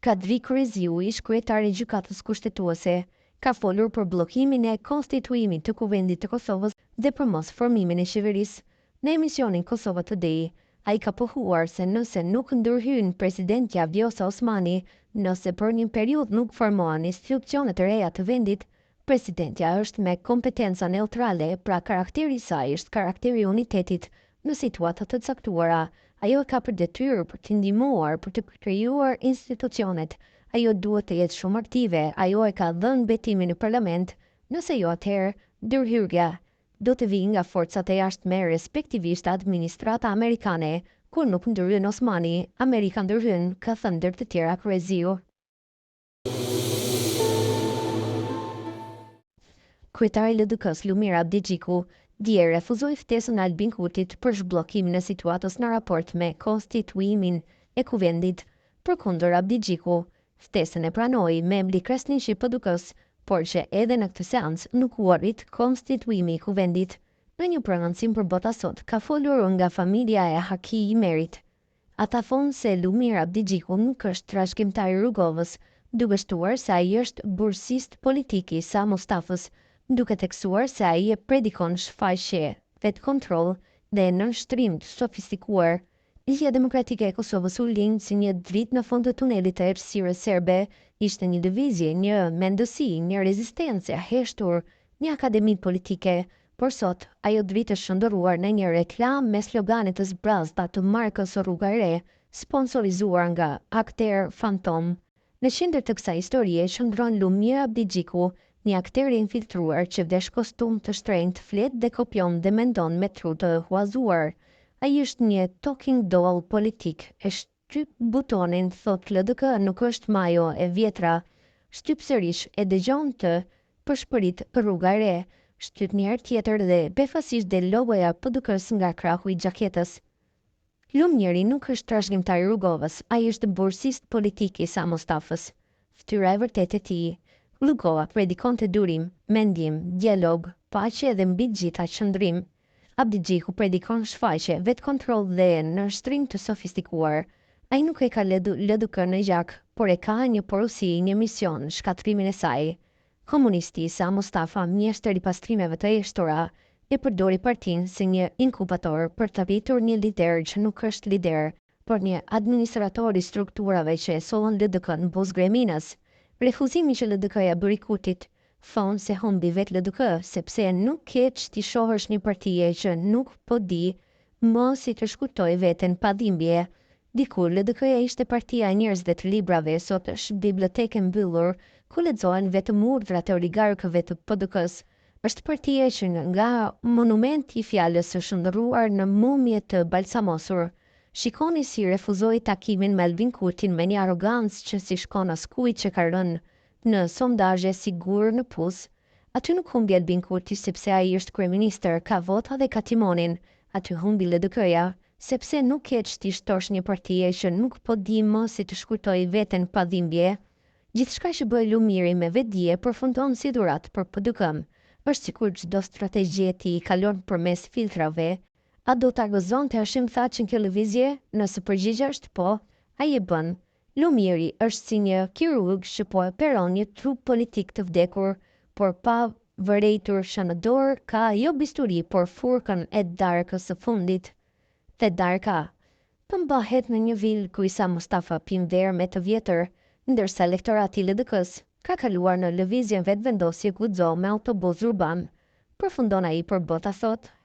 Kadri Kryziu, ish kryetari i Gjykatës Kushtetuese, ka folur për bllokimin e konstituimit të Kuvendit të Kosovës dhe për mos formimin e qeverisë. Në emisionin Kosova Today, ai ka pohuar se nëse nuk ndërhyn presidentja Vjosa Osmani, nëse për një periudhë nuk formohen institucionet e reja të vendit, presidentja është me kompetenca neutrale, pra karakteri i saj është karakteri i unitetit në situata të caktuara. Ajo ka për detyrë për të ndihmuar për të krijuar institucionet. Ajo duhet të jetë shumë aktive, ajo e ka dhënë betimin në parlament, nëse jo atëherë, ndërhyrja do të vijë nga forcat e jashtme, respektivisht administrata amerikane. Kur nuk ndërhyn Osmani, Amerika ndërhyn, ka thënë ndër të tjera Kryziu. Kryetari i LDK-s Lumir Abdigjiku dje refuzoi ftesën e Albin Kurtit për zhbllokimin e situatës në raport me konstituimin e kuvendit. Përkundër Abdigjiku, ftesën e pranoi membri Krasniqi i PDK-s, por që edhe në këtë seancë nuk u arrit konstituimi i kuvendit. Në një prononcim për Bota Sot, ka folur nga familja e Haki Imerit. Ata thonë se Lumir Abdigjiku nuk është trashëgimtar i Rrugovës, duke shtuar se ai është bursist politik i Sa Mustafës, duke theksuar se ai e predikon shfaqje, vetkontroll dhe nënshtrim të sofistikuar. Ligia Demokratike e Kosovës u linj si një dritë në fund të tunelit të errësirës serbe. Ishte një lëvizje, një mendësi, një rezistencë e heshtur, një akademi politike, por sot ajo dritë është shndërruar në një reklam me slogane të zbrazta të markës Rruga e Re, sponsorizuar nga akter fantom. Në qendër të kësaj historie shndron Lumir Abdigjiku, një akter i infiltruar që vdesh kostum të shtrenjtë, flet dhe kopjon dhe mendon me tru të huazuar. Ai është një talking doll politik, e shtyp butonin, thot LDK nuk është majo e vjetra, shtyp sërish e dëgjon të përshpërit Rruga e Re, shtyp një herë tjetër dhe befasisht del logoja PDK-s nga krahu i xhaketës. Lumiri nuk është trashëgimtar i Rrugovës, ai është bursist politik i Sa Mustafës. Fytyra e vërtetë e tij, Rrugova predikon të durim, mendim, dialog, paqe dhe mbi gjitha qëndrim. Abdigjiku predikon shfaqje, vetkontroll dhe nënshtrim të sofistikuar. Ai nuk e ka LDK në gjak, por e ka një porosi, një mision, shkatrimin e saj. Komunisti Sa Mustafa, mjeshtër i ripastrimeve të eshtura, e përdori partinë si një inkubator për të arritur një lider që nuk është lider, por një administrator i strukturave që e sollën LDK-n buz greminës. Refuzimi që LDK-ja bëri Kurtit, thonë se humbi vetë LDK, sepse nuk keq t'i shohësh një partije që nuk po di më si të shkutoj veten pa dhimbje. Dikur LDK-ja ishte partia e njerëzve të librave, sot është biblioteke mbyllur ku lexohen vetëm urdhrat e oligarkëve të PDK-s. Është partia që nga monumenti i fjalës është ndërruar në mumje të balsamosur. Shikoni si refuzoi takimin me Albin Kurtin me një arrogancë që si shkon askujt që ka rënë në sondazhe sigur në pus. Aty nuk humbi Albin Kurti sepse ai është kryeministër, ka vota dhe ka timonin. Aty humbi LDK-ja sepse nuk keq t'i shtosh një partije që nuk po di më si të shkurtoj veten pa dhimbje. Gjithçka që bëj Lumiri me vetdije përfundon si dhurat për PDK-n. Është sikur çdo strategji e tij kalon përmes filtrave. A do ta gëzonte Hashim Thaçin kjo lëvizje? Nëse përgjigjja është po, ai e bën. Lumiri është si një kirurg që po e peron një trup politik të vdekur, por pa vërejtur që në dorë ka jo bisturi, por furkën e darkës së fundit. Dhe darka përmbahet në një vil ku Sa Mustafa pin verë me të vjetër, ndërsa elektorati i LDK-s ka kaluar në lëvizjen vetvendosje guxo me autobus urban. Përfundon ai për Bota Sot.